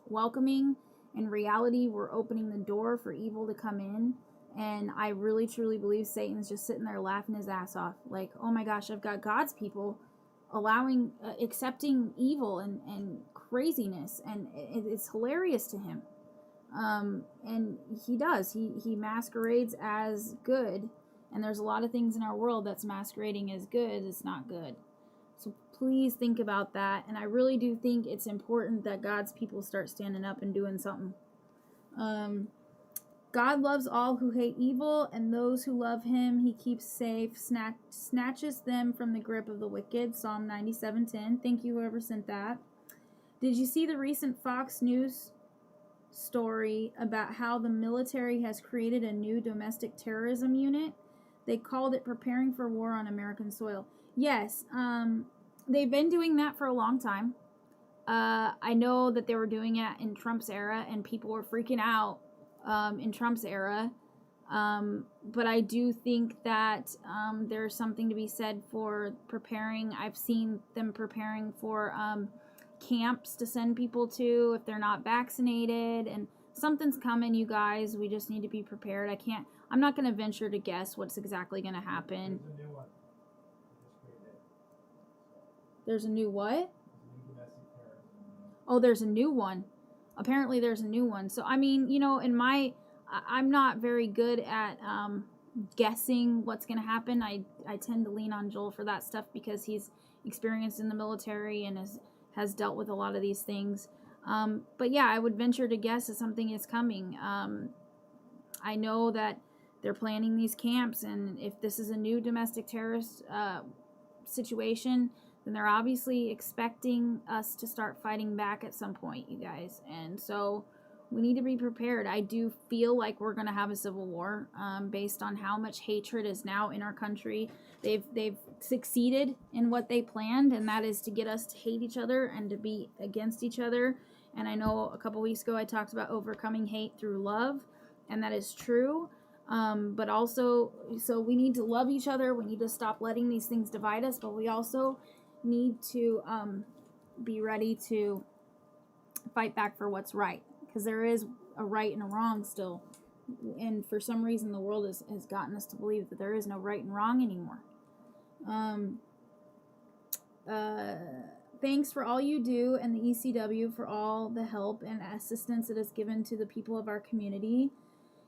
welcoming. In reality, we're opening the door for evil to come in. And I really, truly believe Satan's just sitting there laughing his ass off. Like, oh my gosh, I've got God's people accepting evil and craziness. And it's hilarious to him. And he does. He masquerades as good. And there's a lot of things in our world that's masquerading as good. It's not good. So please think about that. And I really do think it's important that God's people start standing up and doing something. God loves all who hate evil, and those who love him he keeps safe, snatches them from the grip of the wicked. Psalm 97:10. Thank you, whoever sent that. Did you see the recent Fox News story about how the military has created a new domestic terrorism unit? They called it Preparing for War on American Soil. Yes, they've been doing that for a long time. I know that they were doing it in Trump's era, and people were freaking out in Trump's era. But I do think that there's something to be said for preparing. I've seen them preparing for camps to send people to if they're not vaccinated, and something's coming, you guys. We just need to be prepared. I'm not going to venture to guess what's exactly going to happen. There's a new what? Oh, there's a new one. Apparently there's a new one. So, I mean, you know, I'm not very good at guessing what's going to happen. I tend to lean on Joel for that stuff because he's experienced in the military and has dealt with a lot of these things. But yeah, I would venture to guess that something is coming. I know that they're planning these camps, and if this is a new domestic terrorist situation, then they're obviously expecting us to start fighting back at some point, you guys. And so we need to be prepared. I do feel like we're going to have a civil war based on how much hatred is now in our country. They've succeeded in what they planned, and that is to get us to hate each other and to be against each other. And I know a couple weeks ago I talked about overcoming hate through love, and that is true. But also, so we need to love each other. We need to stop letting these things divide us, but we also need to be ready to fight back for what's right, because there is a right and a wrong still, and for some reason the world has gotten us to believe that there is no right and wrong anymore. Thanks for all you do, and the ECW for all the help and assistance it has given to the people of our community.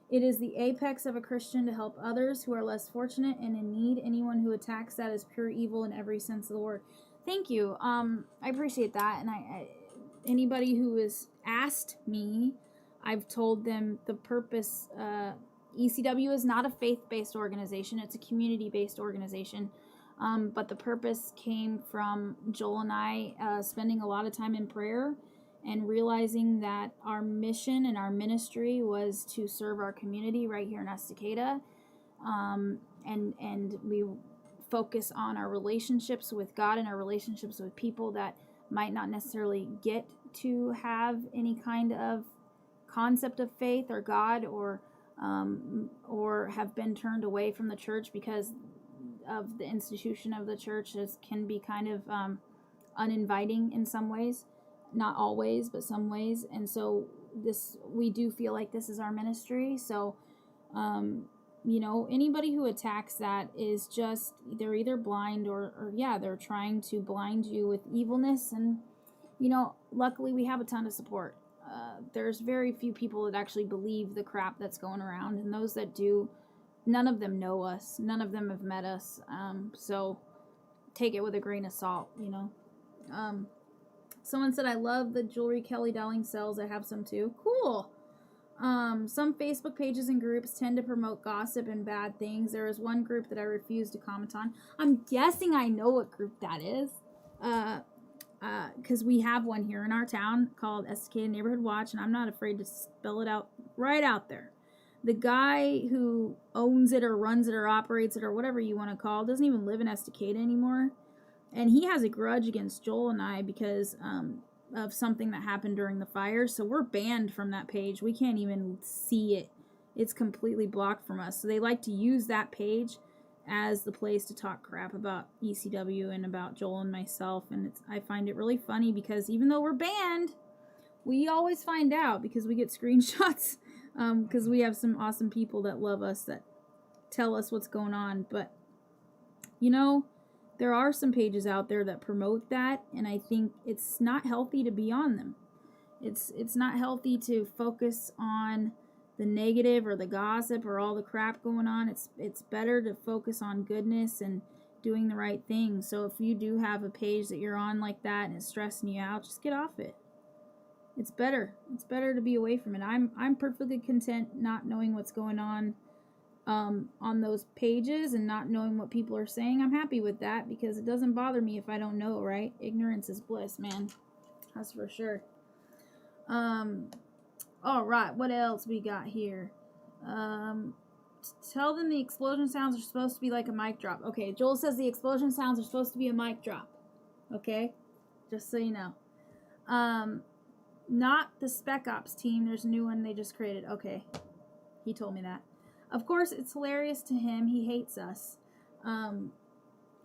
It is the apex of a Christian to help others who are less fortunate and in need. Anyone who attacks that is pure evil in every sense of the word. Thank you. I appreciate that. And anybody who has asked me, I've told them the purpose. ECW is not a faith-based organization. It's a community-based organization. But the purpose came from Joel and I spending a lot of time in prayer and realizing that our mission and our ministry was to serve our community right here in Estacada. And we focus on our relationships with God and our relationships with people that might not necessarily get to have any kind of concept of faith or God, or have been turned away from the church because of the institution of the church can be kind of uninviting in some ways. Not always, but some ways. And so we do feel like this is our ministry. So, you know, anybody who attacks that is just, they're either blind or they're trying to blind you with evilness. And, you know, luckily we have a ton of support. There's very few people that actually believe the crap that's going around. And those that do, none of them know us. None of them have met us. So take it with a grain of salt, you know. Someone said, I love the jewelry Kelly Dowling sells. I have some too. Cool. Some Facebook pages and groups tend to promote gossip and bad things. There is one group that I refuse to comment on. I'm guessing I know what group that is. Because we have one here in our town called Estacada Neighborhood Watch, and I'm not afraid to spell it out right out there. The guy who owns it or runs it or operates it or whatever you want to call it doesn't even live in Estacada anymore. And he has a grudge against Joel and I because of something that happened during the fire. So we're banned from that page. We can't even see it. It's completely blocked from us. So they like to use that page as the place to talk crap about ECW and about Joel and myself. And I find it really funny because even though we're banned, we always find out because we get screenshots because we have some awesome people that love us that tell us what's going on. But, you know, there are some pages out there that promote that, and I think it's not healthy to be on them. It's not healthy to focus on the negative or the gossip or all the crap going on. It's better to focus on goodness and doing the right thing. So if you do have a page that you're on like that and it's stressing you out, just get off it. It's better. It's better to be away from it. I'm perfectly content not knowing what's going on those pages and not knowing what people are saying. I'm happy with that because it doesn't bother me if I don't know, right? Ignorance is bliss, man. That's for sure. All right, what else we got here? Tell them the explosion sounds are supposed to be like a mic drop. Okay, Joel says the explosion sounds are supposed to be a mic drop. Okay, just so you know. Not the Spec Ops team. There's a new one they just created. Okay, he told me that. Of course, it's hilarious to him. He hates us.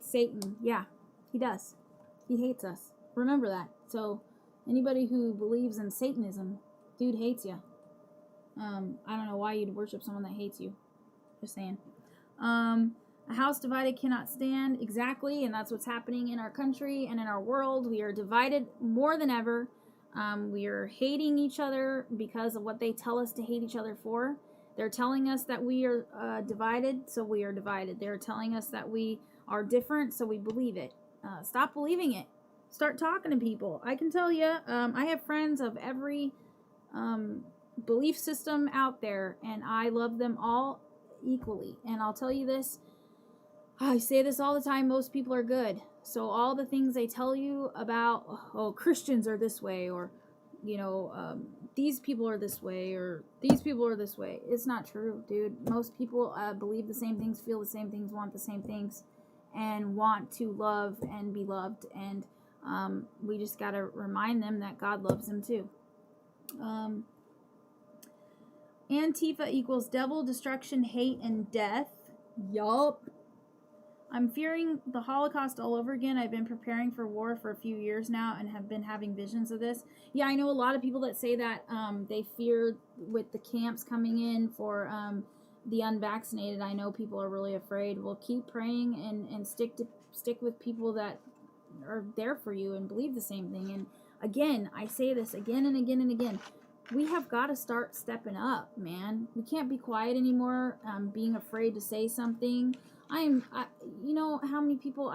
Satan, yeah, he does. He hates us. Remember that. So, anybody who believes in Satanism, dude hates you. I don't know why you'd worship someone that hates you. Just saying. A house divided cannot stand. Exactly, and that's what's happening in our country and in our world. We are divided more than ever. We are hating each other because of what they tell us to hate each other for. They're telling us that we are divided, so we are divided. They're telling us that we are different, so we believe it. Stop believing it. Start talking to people. I can tell you, I have friends of every belief system out there, and I love them all equally. And I'll tell you this, I say this all the time, most people are good. So all the things they tell you about, oh, Christians are this way, or, you know, these people are this way, or these people are this way. It's not true, dude. Most people believe the same things, feel the same things, want the same things, and want to love and be loved. And we just got to remind them that God loves them too. Antifa equals devil, destruction, hate, and death. Yup. I'm fearing the Holocaust all over again. I've been preparing for war for a few years now and have been having visions of this. Yeah, I know a lot of people that say that they fear with the camps coming in for the unvaccinated. I know people are really afraid. Well, keep praying and stick with people that are there for you and believe the same thing. And again, I say this again and again and again. We have got to start stepping up, man. We can't be quiet anymore, being afraid to say something. You know how many people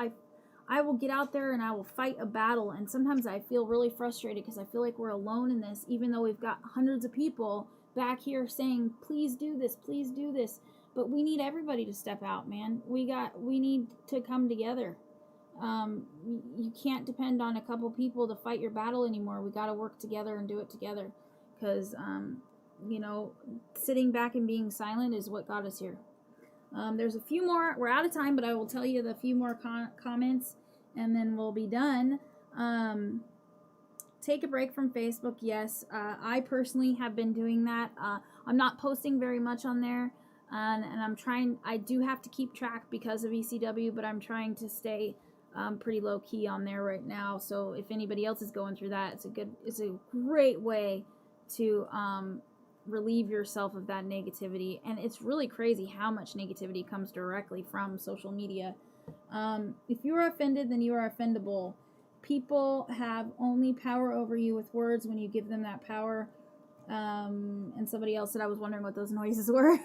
I will get out there and I will fight a battle, and sometimes I feel really frustrated because I feel like we're alone in this, even though we've got hundreds of people back here saying, please do this, please do this. But we need everybody to step out, man. We need to come together. You can't depend on a couple people to fight your battle anymore. We got to work together and do it together, because you know, sitting back and being silent is what got us here. There's a few more. We're out of time, but I will tell you the few more comments, and then we'll be done. Take a break from Facebook. Yes, I personally have been doing that. I'm not posting very much on there, and I'm trying. I do have to keep track because of ECW, but I'm trying to stay pretty low key on there right now. So if anybody else is going through that, it's a great way to relieve yourself of that negativity. And it's really crazy how much negativity comes directly from social media. If you are offended, then you are offendable. People have only power over you with words when you give them that power. And somebody else said, I was wondering what those noises were.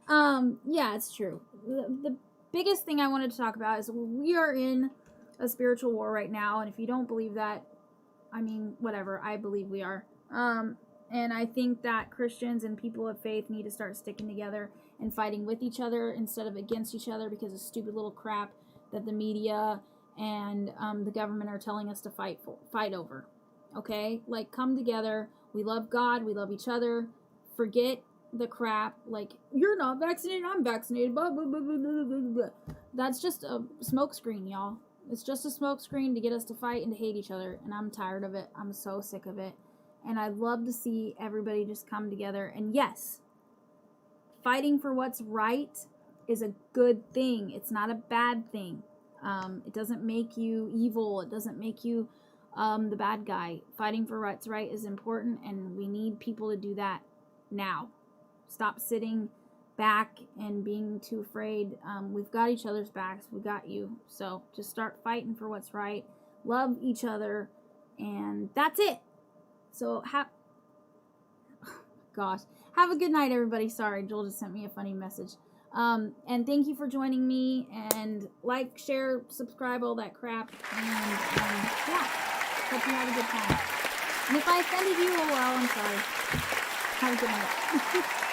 Yeah, it's true. The biggest thing I wanted to talk about is we are in a spiritual war right now. And if you don't believe that, I mean, whatever, I believe we are. And I think that Christians and people of faith need to start sticking together and fighting with each other instead of against each other because of stupid little crap that the media and the government are telling us to fight over. Okay? Like, come together. We love God. We love each other. Forget the crap. Like, you're not vaccinated. I'm vaccinated. Blah, blah, blah, blah, blah, blah, blah. That's just a smokescreen, y'all. It's just a smokescreen to get us to fight and to hate each other. And I'm tired of it. I'm so sick of it. And I'd love to see everybody just come together. And yes, fighting for what's right is a good thing. It's not a bad thing. It doesn't make you evil. It doesn't make you the bad guy. Fighting for what's right is important, and we need people to do that now. Stop sitting back and being too afraid. We've got each other's backs. We got you. So just start fighting for what's right. Love each other. And that's it. So, have a good night, everybody. Sorry, Joel just sent me a funny message. And thank you for joining me. And like, share, subscribe, all that crap. And yeah, hope you had a good time. And if I offended you, oh well, I'm sorry. Have a good night.